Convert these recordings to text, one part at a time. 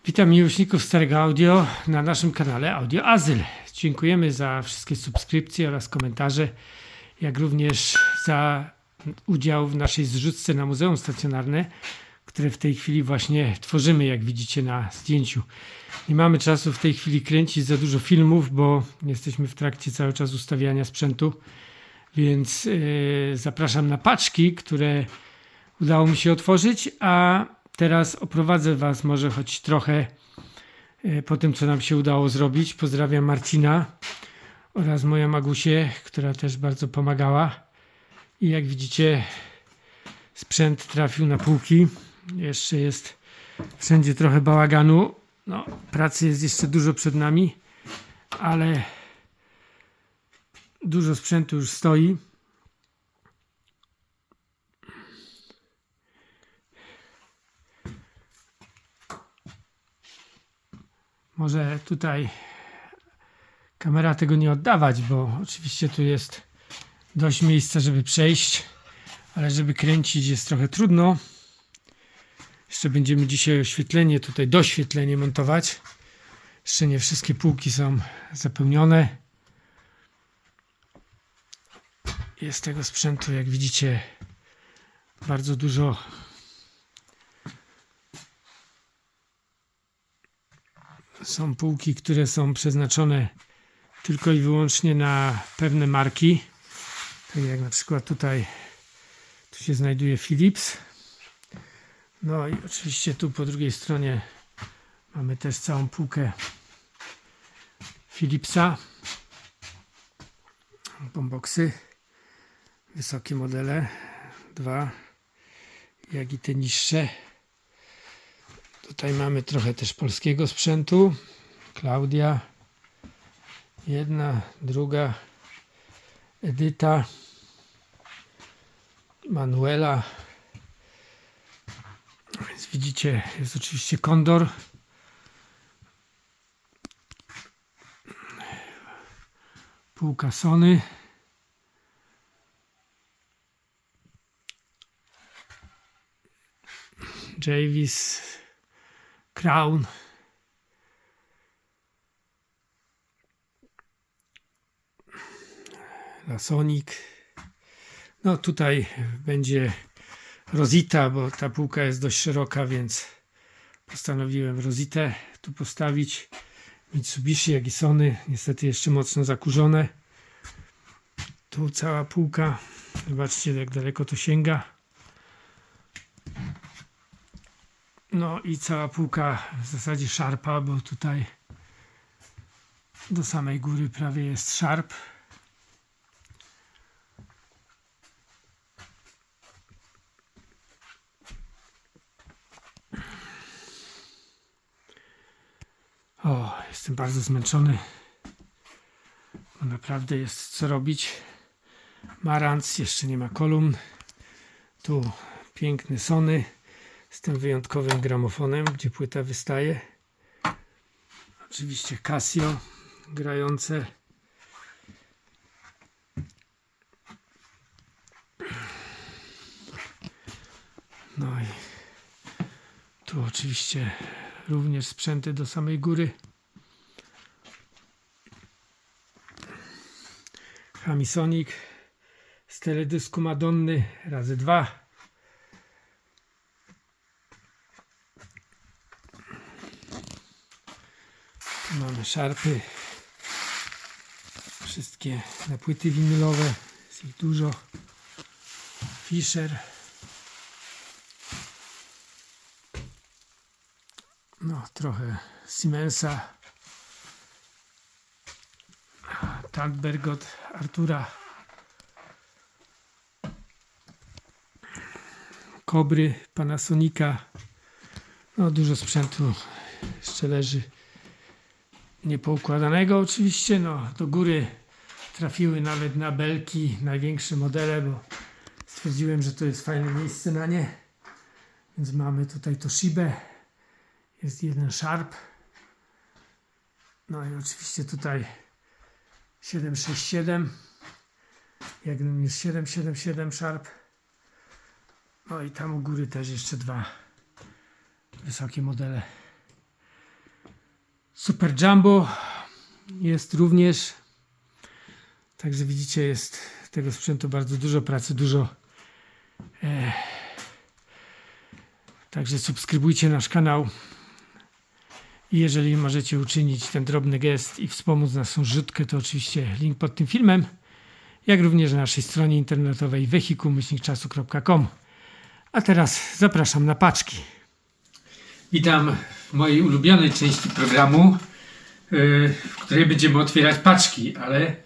Witam miłośników starego audio na naszym kanale Audio Azyl. Dziękujemy za wszystkie subskrypcje oraz komentarze, jak również za udział w naszej zrzutce na Muzeum Stacjonarne, które w tej chwili właśnie tworzymy, jak widzicie na zdjęciu. Nie mamy czasu w tej chwili kręcić za dużo filmów, bo jesteśmy w trakcie cały czas ustawiania sprzętu, więc zapraszam na paczki, które udało mi się otworzyć, a teraz oprowadzę Was może choć trochę po tym, co nam się udało zrobić. Pozdrawiam Marcina oraz moją Magusię, która też bardzo pomagała. I jak widzicie, sprzęt trafił na półki. Jeszcze jest wszędzie trochę bałaganu. No, pracy jest jeszcze dużo przed nami, ale dużo sprzętu już stoi. Może tutaj kamera tego nie oddawać, bo oczywiście tu jest dość miejsca, żeby przejść, ale żeby kręcić jest trochę trudno. Jeszcze będziemy dzisiaj oświetlenie, tutaj doświetlenie montować. Jeszcze nie wszystkie półki są zapełnione. Jest tego sprzętu, jak widzicie, bardzo dużo. Są półki, które są przeznaczone tylko i wyłącznie na pewne marki. Tak jak na przykład tutaj, tu się znajduje Philips. No i oczywiście tu po drugiej stronie mamy też całą półkę Philipsa. Boomboxy. Wysokie modele. Dwa. Jak i te niższe. Tutaj mamy trochę też polskiego sprzętu. Klaudia. Jedna, druga. Edyta. Manuela. Więc widzicie, jest oczywiście Kondor. Półka Sony. Javis. Crown. Lasonic. No tutaj będzie Rosita, bo ta półka jest dość szeroka, więc postanowiłem Rositę tu postawić. Mitsubishi, jak i Sony, niestety jeszcze mocno zakurzone. Tu cała półka. Zobaczcie, jak daleko to sięga. No i cała półka w zasadzie Sharpa, bo tutaj do samej góry prawie jest Sharp. O, jestem bardzo zmęczony, bo naprawdę jest co robić. Marantz, jeszcze nie ma kolumn. Tu piękny Sony z tym wyjątkowym gramofonem, gdzie płyta wystaje. Oczywiście Casio grające. No i tu oczywiście również sprzęty do samej góry. Hamisonic z teledysku Madonny razy 2. Tu mamy Sharpy. Wszystkie na płyty winylowe. Jest ich dużo. Fisher. No, trochę Siemensa. Tandberg od Artura. Kobry Panasonica. No, dużo sprzętu jeszcze leży niepoukładanego oczywiście. No, do góry trafiły nawet na belki największe modele, bo stwierdziłem, że to jest fajne miejsce na nie. Więc mamy tutaj Toshibę. Jest jeden Sharp. No i oczywiście tutaj 767. Jak jest 777 Sharp. No i tam u góry też jeszcze dwa wysokie modele. Super Jumbo jest również. Także widzicie, jest tego sprzętu bardzo dużo, pracy dużo. Także subskrybujcie nasz kanał. I jeżeli możecie uczynić ten drobny gest i wspomóc naszą zrzutkę, to oczywiście link pod tym filmem, jak również na naszej stronie internetowej wehikuł-czasu.com. A teraz zapraszam na paczki. Witam w mojej ulubionej części programu, w której będziemy otwierać paczki, ale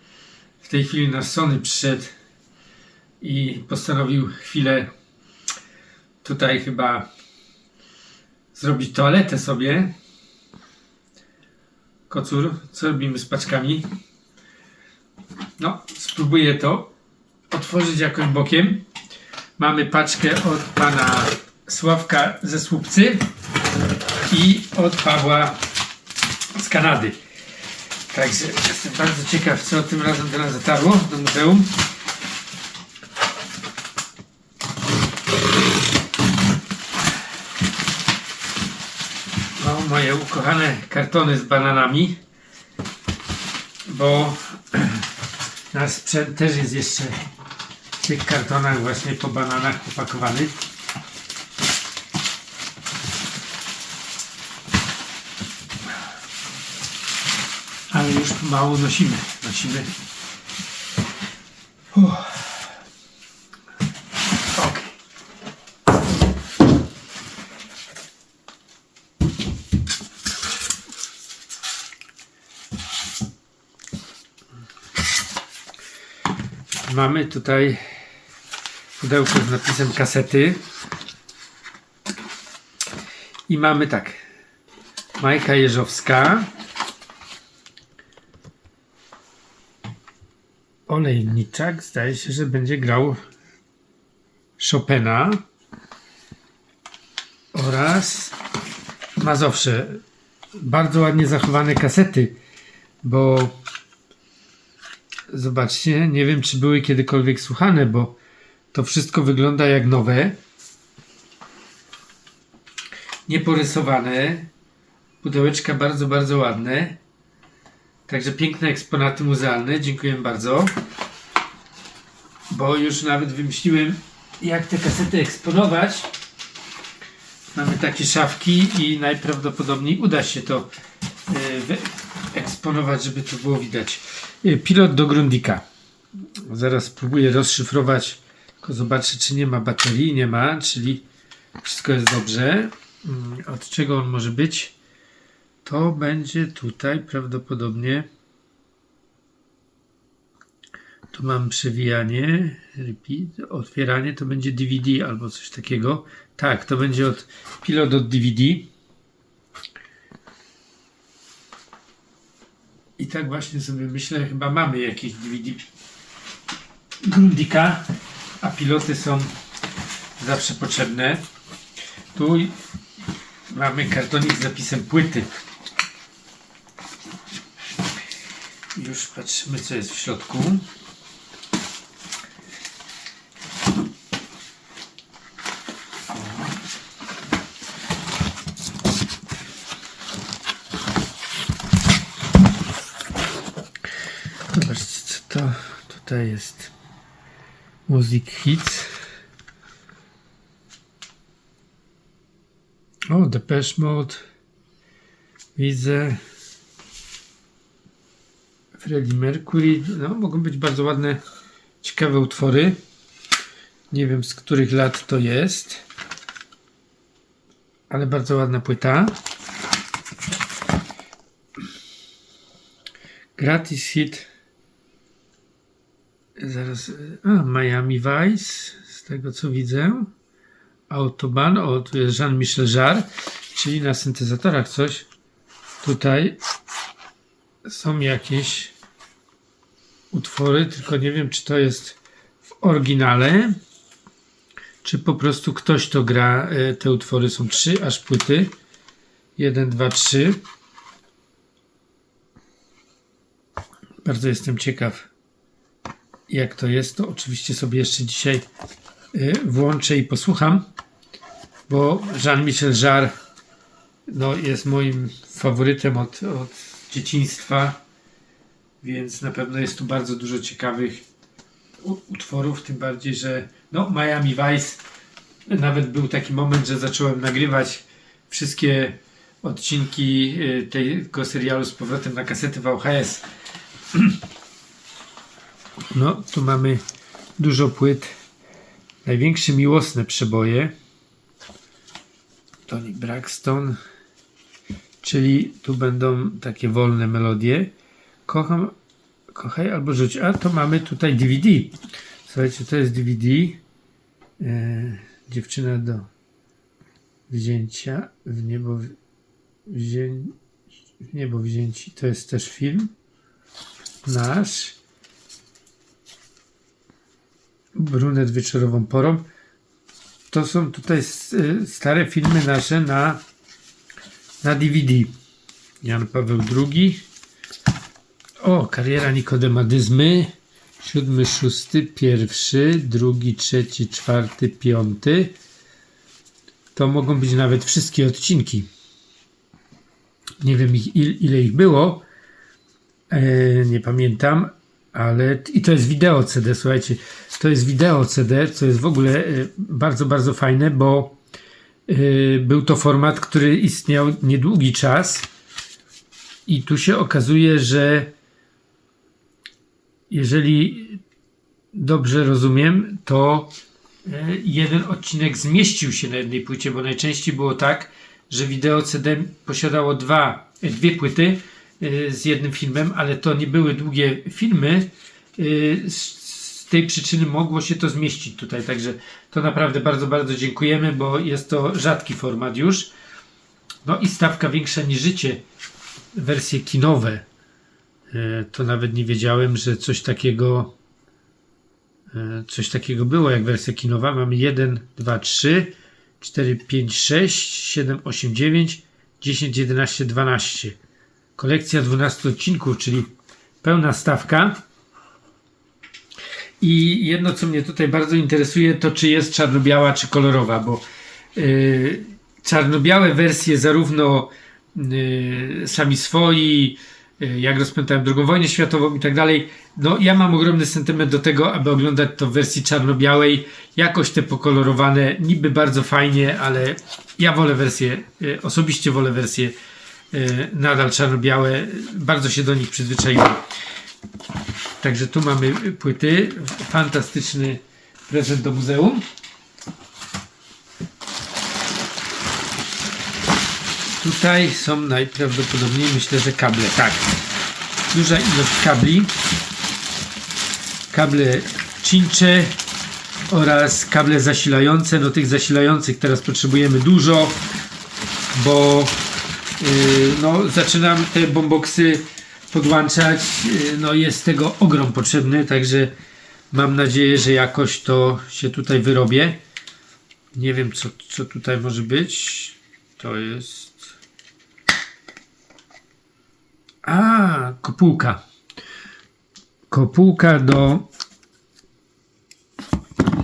w tej chwili nasz Sony przyszedł i postanowił chwilę tutaj chyba zrobić toaletę sobie. Kocur, co robimy z paczkami? No, spróbuję to otworzyć jakoś bokiem. Mamy paczkę od pana Sławka ze Słupcy i od Pawła z Kanady. Także jestem bardzo ciekaw, co tym razem do nas dotarło do muzeum. No, moje ukochane kartony z bananami, bo nasz sprzęt też jest jeszcze w tych kartonach właśnie po bananach opakowany. Ale już mało nosimy. Ok. Mamy tutaj pudełko z napisem kasety i mamy tak, Majka Jeżowska, Olejniczak, zdaje się, że będzie grał Chopina oraz Mazowsze. Bardzo ładnie zachowane kasety, bo zobaczcie, nie wiem, czy były kiedykolwiek słuchane, bo to wszystko wygląda jak nowe. Nieporysowane. Pudełeczka bardzo, bardzo ładne. Także piękne eksponaty muzealne. Dziękuję bardzo. Bo już nawet wymyśliłem, jak te kasety eksponować. Mamy takie szafki i najprawdopodobniej uda się to eksponować, żeby to było widać. Pilot do Grundika. Zaraz spróbuję rozszyfrować, tylko zobaczę, czy nie ma baterii. Nie ma, czyli wszystko jest dobrze. Od czego on może być? To będzie tutaj prawdopodobnie. Tu mam przewijanie, repeat, otwieranie, to będzie DVD albo coś takiego. Tak, to będzie pilot od DVD. I tak właśnie sobie myślę, chyba mamy jakieś DVD Grundika, a piloty są zawsze potrzebne. Tu mamy kartonik z zapisem płyty. Już patrzymy, co jest w środku. Zobaczcie, co to tutaj jest. Music Hits. O, Depeche Mode. Widzę. Freddie Mercury. No, mogą być bardzo ładne, ciekawe utwory. Nie wiem, z których lat to jest. Ale bardzo ładna płyta. Gratis hit. Zaraz. Miami Vice. Z tego co widzę. Autobahn. O, tu jest Jean-Michel Jarre. Czyli na syntezatorach coś. Tutaj są jakieś utwory, tylko nie wiem, czy to jest w oryginale, czy po prostu ktoś to gra. Te utwory są 3 aż płyty. 1, 2, 3. Bardzo jestem ciekaw, jak to jest. To oczywiście sobie jeszcze dzisiaj włączę i posłucham, bo Jean-Michel Jarre no, jest moim faworytem od dzieciństwa, więc na pewno jest tu bardzo dużo ciekawych utworów, tym bardziej, że no, Miami Vice, nawet był taki moment, że zacząłem nagrywać wszystkie odcinki tego serialu z powrotem na kasety VHS. No, tu mamy dużo płyt. Największe miłosne przeboje. Toni Braxton. Czyli tu będą takie wolne melodie. Kocham, kochaj albo rzuć. A to mamy tutaj DVD. Słuchajcie, to jest DVD. Dziewczyna do wzięcia. W niebo wzięci. To jest też film nasz. Brunet wieczorową porą. To są tutaj stare filmy nasze na DVD. Jan Paweł II. O, kariera Nikodemadyzmy. 7, 6, 1, 2, 3, 4, 5. To mogą być nawet wszystkie odcinki. Nie wiem ile ich było. Nie pamiętam. Ale i to jest wideo CD, słuchajcie. To jest wideo CD, co jest w ogóle bardzo, bardzo fajne, bo był to format, który istniał niedługi czas i tu się okazuje, że jeżeli dobrze rozumiem, to jeden odcinek zmieścił się na jednej płycie, bo najczęściej było tak, że wideo CD posiadało dwie płyty z jednym filmem, ale to nie były długie filmy. Z tej przyczyny mogło się to zmieścić tutaj, także to naprawdę bardzo, bardzo dziękujemy, bo jest to rzadki format już. No i stawka większa niż życie, wersje kinowe. To nawet nie wiedziałem, że coś takiego było jak wersja kinowa. Mamy 1, 2, 3, 4, 5, 6, 7, 8, 9, 10, 11, 12. Kolekcja 12 odcinków, czyli pełna stawka. I jedno, co mnie tutaj bardzo interesuje, to czy jest czarno-biała, czy kolorowa, bo czarno-białe wersje zarówno Sami swoi, jak rozpętałem II wojnę światową i tak dalej, no ja mam ogromny sentyment do tego, aby oglądać to w wersji czarno-białej. Jakoś te pokolorowane, niby bardzo fajnie, ale ja wolę wersję, osobiście wolę wersję nadal czarno-białe. Bardzo się do nich przyzwyczaiłem. Także tu mamy płyty. Fantastyczny prezent do muzeum. Tutaj są najprawdopodobniej, myślę, że kable. Tak. Duża ilość kabli. Kable cincze oraz kable zasilające. No tych zasilających teraz potrzebujemy dużo, bo no, zaczynam te boomboxy podłączać. No jest tego ogrom potrzebny, także mam nadzieję, że jakoś to się tutaj wyrobię. Nie wiem, co tutaj może być. To jest... kopułka. Kopułka do...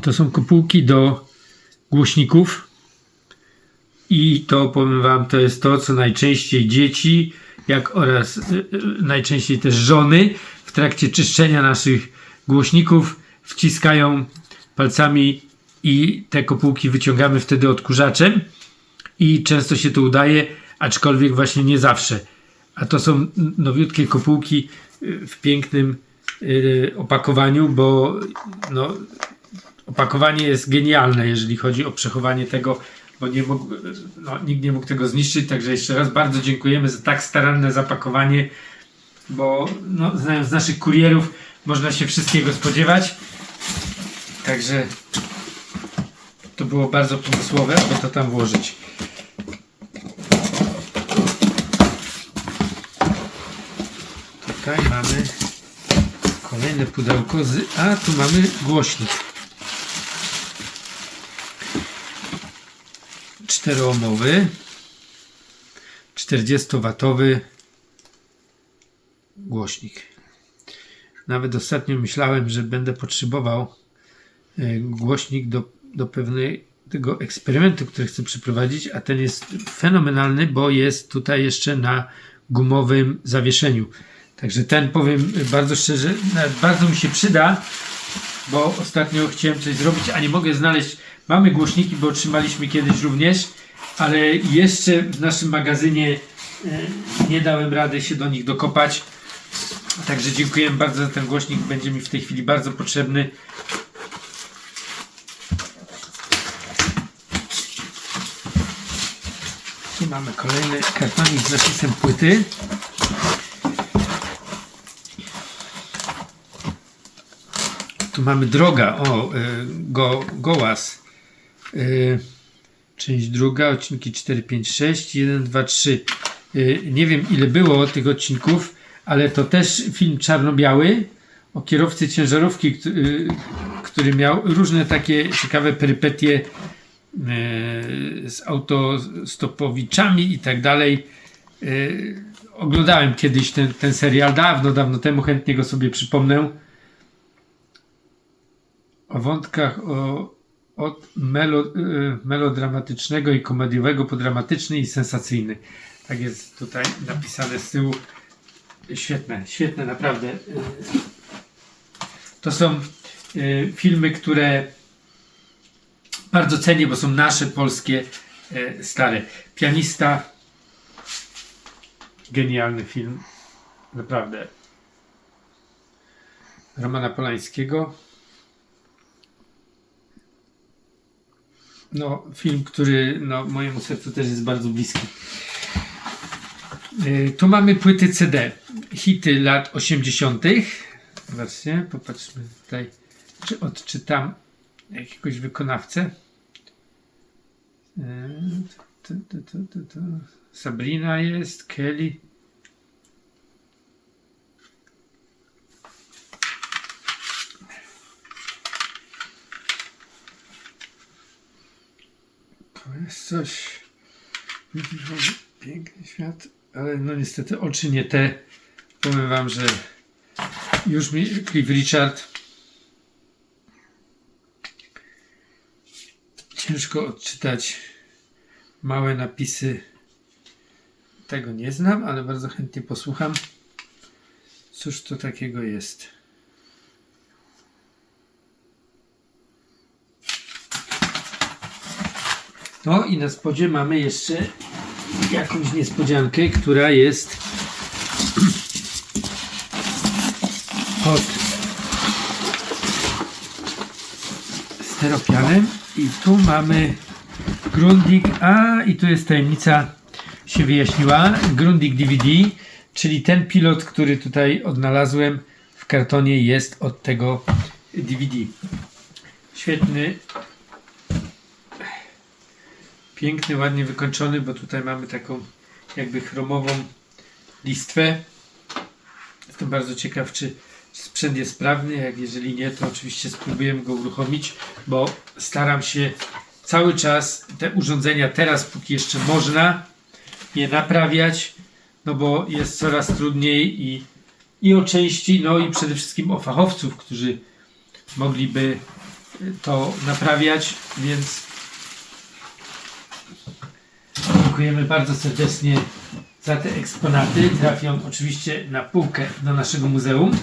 To są kopułki do głośników. I to, powiem wam, to jest to, co najczęściej dzieci, oraz najczęściej też żony w trakcie czyszczenia naszych głośników wciskają palcami i te kopułki wyciągamy wtedy odkurzaczem i często się to udaje, aczkolwiek właśnie nie zawsze. A to są nowiutkie kopułki w pięknym opakowaniu, bo no, opakowanie jest genialne, jeżeli chodzi o przechowanie tego, bo nikt nie mógł tego zniszczyć, także jeszcze raz bardzo dziękujemy za tak staranne zapakowanie, bo no, znając naszych kurierów, można się wszystkiego spodziewać, także to było bardzo pomysłowe, aby to tam włożyć. Tutaj mamy kolejne pudełko a tu mamy głośnik 4-ohmowy, 40-watowy głośnik. Nawet ostatnio myślałem, że będę potrzebował głośnik do pewnej tego eksperymentu, który chcę przeprowadzić, a ten jest fenomenalny, bo jest tutaj jeszcze na gumowym zawieszeniu. Także ten, powiem bardzo szczerze, bardzo mi się przyda, bo ostatnio chciałem coś zrobić, a nie mogę znaleźć. Mamy głośniki, bo otrzymaliśmy kiedyś również, ale jeszcze w naszym magazynie nie dałem rady się do nich dokopać. Także dziękuję bardzo za ten głośnik. Będzie mi w tej chwili bardzo potrzebny. Tu mamy kolejny kartonik z napisem płyty. Tu mamy Droga, Gołas. Część druga, odcinki 4, 5, 6, 1, 2, 3. Nie wiem ile było tych odcinków, ale to też film czarno-biały o kierowcy ciężarówki, który miał różne takie ciekawe perypetie z autostopowiczami i tak dalej. Oglądałem kiedyś ten serial dawno temu, chętnie go sobie przypomnę. O wątkach od melodramatycznego i komediowego po dramatyczny i sensacyjny. Tak jest tutaj napisane z tyłu. Świetne naprawdę. To są filmy, które bardzo cenię, bo są nasze, polskie, stare. Pianista. Genialny film. Naprawdę. Romana Polańskiego. No, film, który mojemu sercu też jest bardzo bliski. Tu mamy płyty CD. Hity lat 80. Zobaczcie, popatrzmy tutaj, czy odczytam jakiegoś wykonawcę. Sabrina jest, Kelly. To jest coś. Piękny świat, ale no niestety oczy nie te. Powiem wam, że już mi Cliff Richard ciężko odczytać małe napisy. Tego nie znam, ale bardzo chętnie posłucham. Cóż to takiego jest? No i na spodzie mamy jeszcze jakąś niespodziankę, która jest pod steropianem i tu mamy Grundig, i tu jest tajemnica się wyjaśniła, Grundig DVD, czyli ten pilot, który tutaj odnalazłem w kartonie, jest od tego DVD. Świetny, piękny, ładnie wykończony, bo tutaj mamy taką jakby chromową listwę. Jestem bardzo ciekaw, czy sprzęt jest sprawny. Jak jeżeli nie, to oczywiście spróbujemy go uruchomić, bo staram się cały czas te urządzenia teraz, póki jeszcze można je naprawiać, no bo jest coraz trudniej i o części, no i przede wszystkim o fachowców, którzy mogliby to naprawiać, więc dziękujemy bardzo serdecznie za te eksponaty. Trafią oczywiście na półkę do naszego muzeum.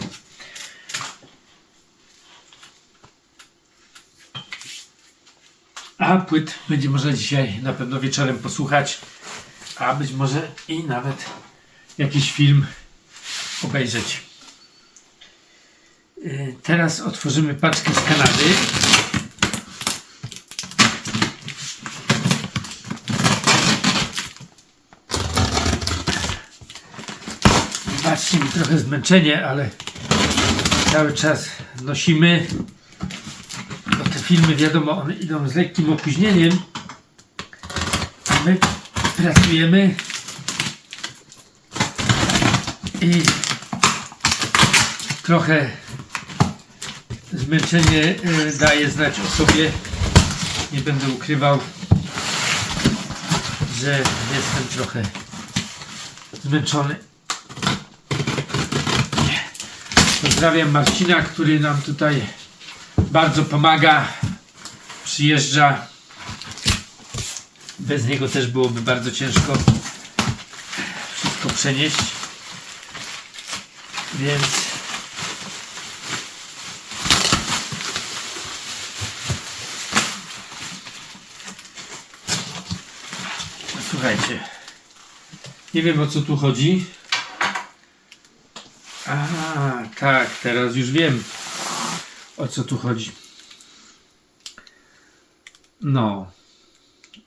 A płyt będzie można dzisiaj na pewno wieczorem posłuchać, a być może i nawet jakiś film obejrzeć. Teraz otworzymy paczkę z Kanady. Wybaczcie mi trochę zmęczenie, ale cały czas nosimy. Bo te filmy, wiadomo, one idą z lekkim opóźnieniem. A my pracujemy i trochę zmęczenie daje znać o sobie. Nie będę ukrywał, że jestem trochę zmęczony. Pozdrawiam Marcina, który nam tutaj bardzo pomaga. Przyjeżdża Bez niego też byłoby bardzo ciężko wszystko przenieść. Więc słuchajcie, nie wiem, o co tu chodzi. A, tak, teraz już wiem, o co tu chodzi. No.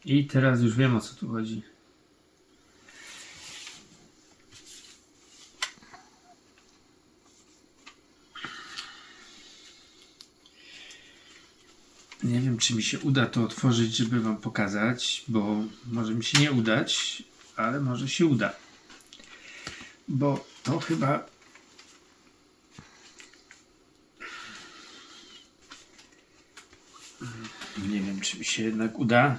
I teraz już wiem, o co tu chodzi. Nie wiem, czy mi się uda to otworzyć, żeby wam pokazać, bo może mi się nie udać, ale może się uda. Bo to chyba... Nie wiem, czy mi się jednak uda.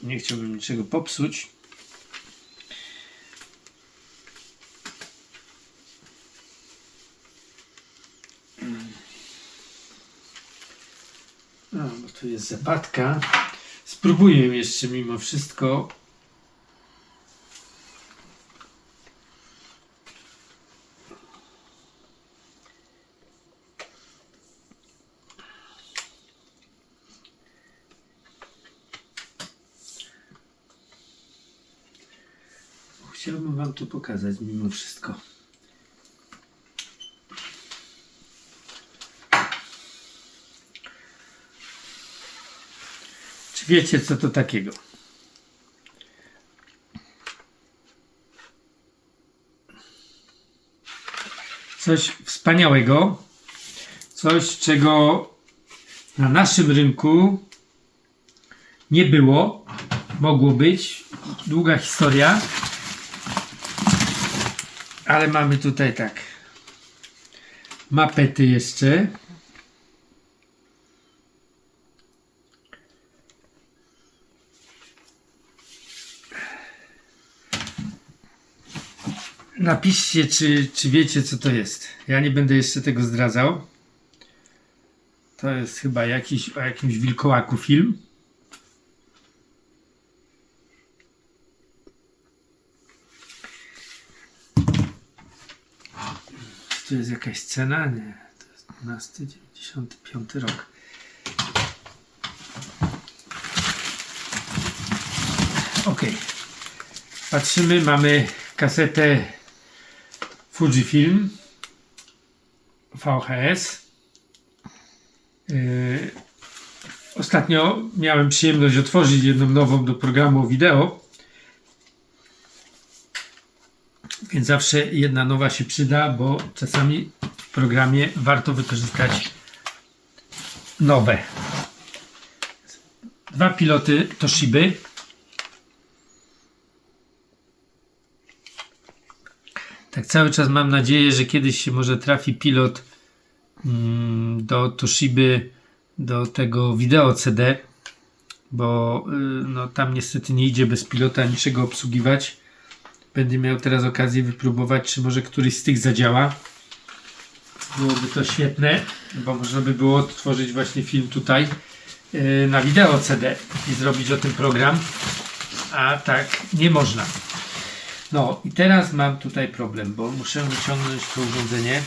Nie chciałbym niczego popsuć. No, bo tu jest zapadka. Spróbuję jeszcze mimo wszystko. Chciałbym wam to pokazać mimo wszystko. Czy wiecie, co to takiego? Coś wspaniałego. Coś, czego na naszym rynku nie było. Mogło być. Długa historia. Ale mamy tutaj tak. Mapety jeszcze. Napiszcie, czy wiecie, co to jest. Ja nie będę jeszcze tego zdradzał. To jest chyba o jakimś wilkołaku film. Tu jest jakaś scena? Nie. To jest 1295 rok. Ok. Patrzymy, mamy kasetę Fujifilm VHS. Ostatnio miałem przyjemność otworzyć jedną nową do programu wideo. Więc zawsze jedna nowa się przyda, bo czasami w programie warto wykorzystać nowe. Dwa piloty Toshiby. Tak cały czas mam nadzieję, że kiedyś się może trafi pilot do Toshiby, do tego wideo CD, bo no, tam niestety nie idzie bez pilota niczego obsługiwać. Będę miał teraz okazję wypróbować, czy może któryś z tych zadziała. Byłoby to świetne, bo można by było odtworzyć właśnie film tutaj na wideo CD i zrobić o tym program, a tak nie można. No i teraz mam tutaj problem, bo muszę wyciągnąć to urządzenie.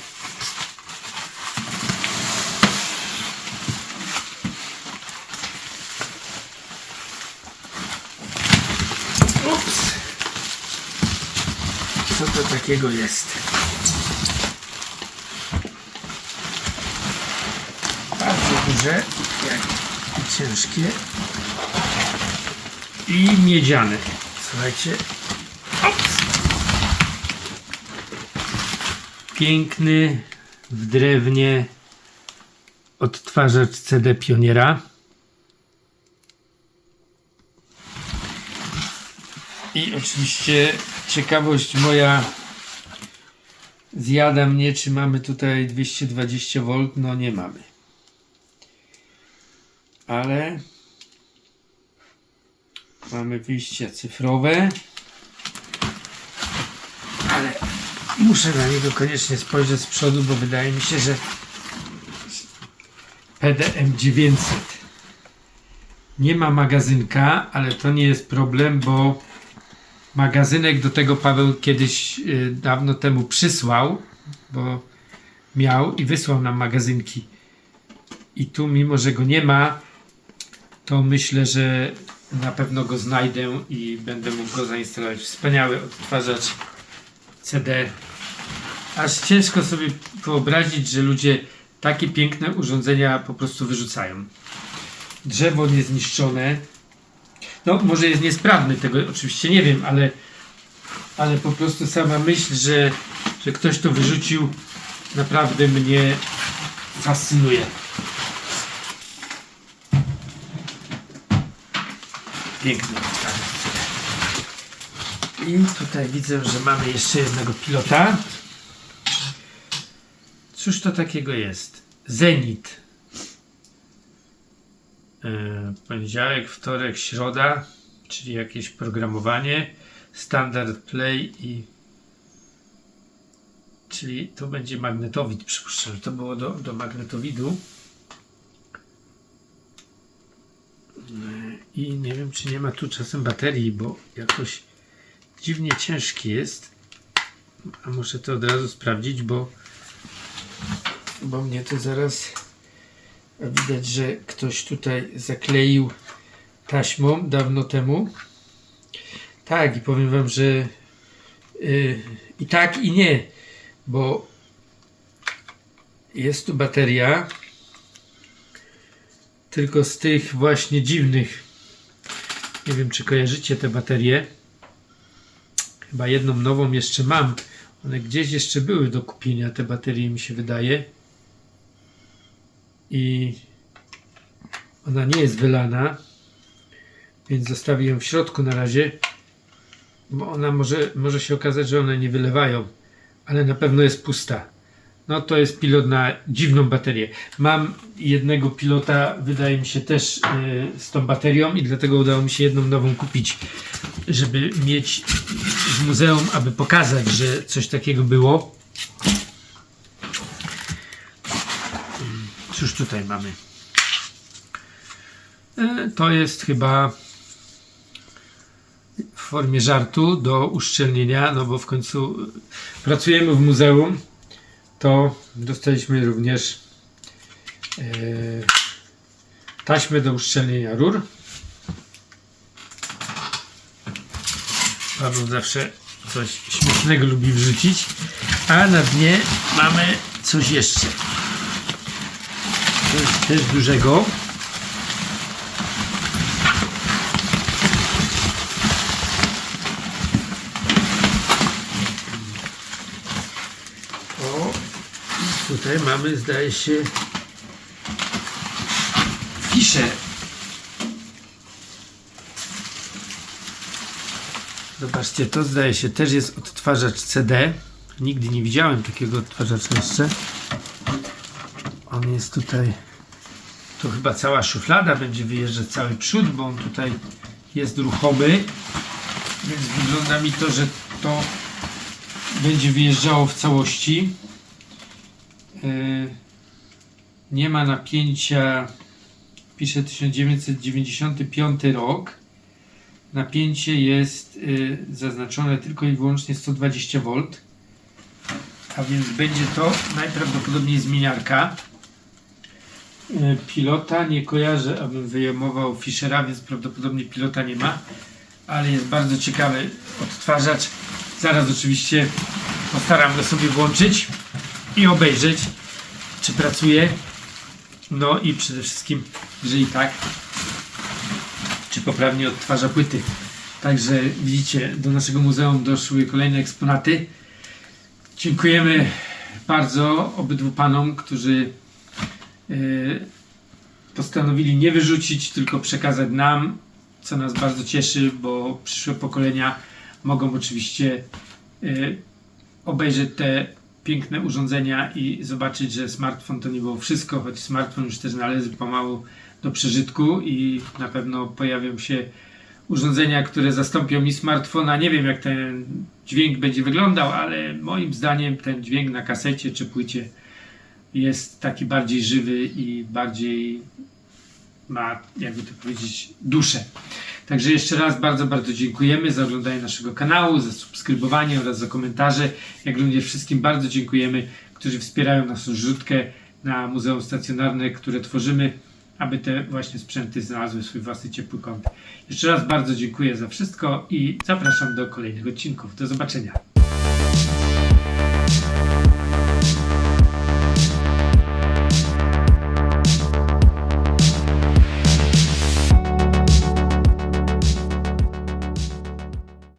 Ups! Co to takiego jest? Bardzo duże, jak i ciężkie i miedziane. Słuchajcie. Ops. Piękny w drewnie odtwarzacz CD Pioniera. I oczywiście ciekawość moja zjada mnie, czy mamy tutaj 220V. No nie mamy. Ale mamy wyjścia cyfrowe. Ale muszę na niego koniecznie spojrzeć z przodu, bo wydaje mi się, że PDM 900 Nie ma magazynka, ale to nie jest problem, bo magazynek do tego Paweł kiedyś dawno temu przysłał, bo miał i wysłał nam magazynki. I tu, mimo że go nie ma, to myślę, że na pewno go znajdę i będę mógł go zainstalować. Wspaniały odtwarzacz CD. Aż ciężko sobie wyobrazić, że ludzie takie piękne urządzenia po prostu wyrzucają. Drzewo niezniszczone. No, może jest niesprawny, tego oczywiście nie wiem, ale po prostu sama myśl, że ktoś to wyrzucił, naprawdę mnie fascynuje. Piękny. I tutaj widzę, że mamy jeszcze jednego pilota. Cóż to takiego jest? Zenit. Poniedziałek, wtorek, środa, czyli jakieś programowanie. Standard Play czyli to będzie magnetowid, przypuszczam, że to było do magnetowidu. I nie wiem, czy nie ma tu czasem baterii, bo jakoś dziwnie ciężki jest. A muszę to od razu sprawdzić, bo mnie to zaraz widać, że ktoś tutaj zakleił taśmą dawno temu. Tak, i powiem wam, że i tak, i nie, bo jest tu bateria, tylko z tych właśnie dziwnych. Nie wiem, czy kojarzycie te baterie. Chyba jedną nową jeszcze mam. One gdzieś jeszcze były do kupienia, te baterie, mi się wydaje. I ona nie jest wylana, więc zostawię ją w środku na razie, bo ona może się okazać, że one nie wylewają, ale na pewno jest pusta. No to jest pilot na dziwną baterię. Mam jednego pilota, wydaje mi się, też z tą baterią i dlatego udało mi się jedną nową kupić, żeby mieć w muzeum, aby pokazać, że coś takiego było. Cóż tutaj mamy? To jest chyba w formie żartu do uszczelnienia, no bo w końcu pracujemy w muzeum, to dostaliśmy również taśmę do uszczelnienia rur. Paweł zawsze coś śmiesznego lubi wrzucić, a na dnie mamy coś jeszcze. Coś też dużego. O, tutaj mamy, zdaje się, fiszę. Zobaczcie, to zdaje się też jest odtwarzacz CD. Nigdy nie widziałem takiego odtwarzacza jeszcze. On jest tutaj, to chyba cała szuflada będzie wyjeżdżać, cały przód, bo on tutaj jest ruchomy, więc wygląda mi to, że to będzie wyjeżdżało w całości. Nie ma napięcia, pisze 1995 rok. Napięcie jest zaznaczone tylko i wyłącznie 120 V, a więc będzie to najprawdopodobniej zmieniarka. Pilota nie kojarzę, abym wyjmował Fischera, więc prawdopodobnie pilota nie ma, ale jest bardzo ciekawy odtwarzacz. Zaraz oczywiście postaram go sobie włączyć i obejrzeć, czy pracuje. No i przede wszystkim, jeżeli tak, czy poprawnie odtwarza płyty. Także widzicie, do naszego muzeum doszły kolejne eksponaty. Dziękujemy bardzo obydwu panom, którzy postanowili nie wyrzucić, tylko przekazać nam, co nas bardzo cieszy, bo przyszłe pokolenia mogą oczywiście obejrzeć te piękne urządzenia i zobaczyć, że smartfon to nie było wszystko, choć smartfon już też należy pomału do przeżytku i na pewno pojawią się urządzenia, które zastąpią mi smartfona. Nie wiem, jak ten dźwięk będzie wyglądał, ale moim zdaniem ten dźwięk na kasecie czy płycie jest taki bardziej żywy i bardziej ma, jakby to powiedzieć, duszę. Także jeszcze raz bardzo, bardzo dziękujemy za oglądanie naszego kanału, za subskrybowanie oraz za komentarze. Jak również wszystkim bardzo dziękujemy, którzy wspierają naszą zrzutkę na Muzeum Stacjonarne, które tworzymy, aby te właśnie sprzęty znalazły swój własny ciepły kąt. Jeszcze raz bardzo dziękuję za wszystko i zapraszam do kolejnych odcinków. Do zobaczenia.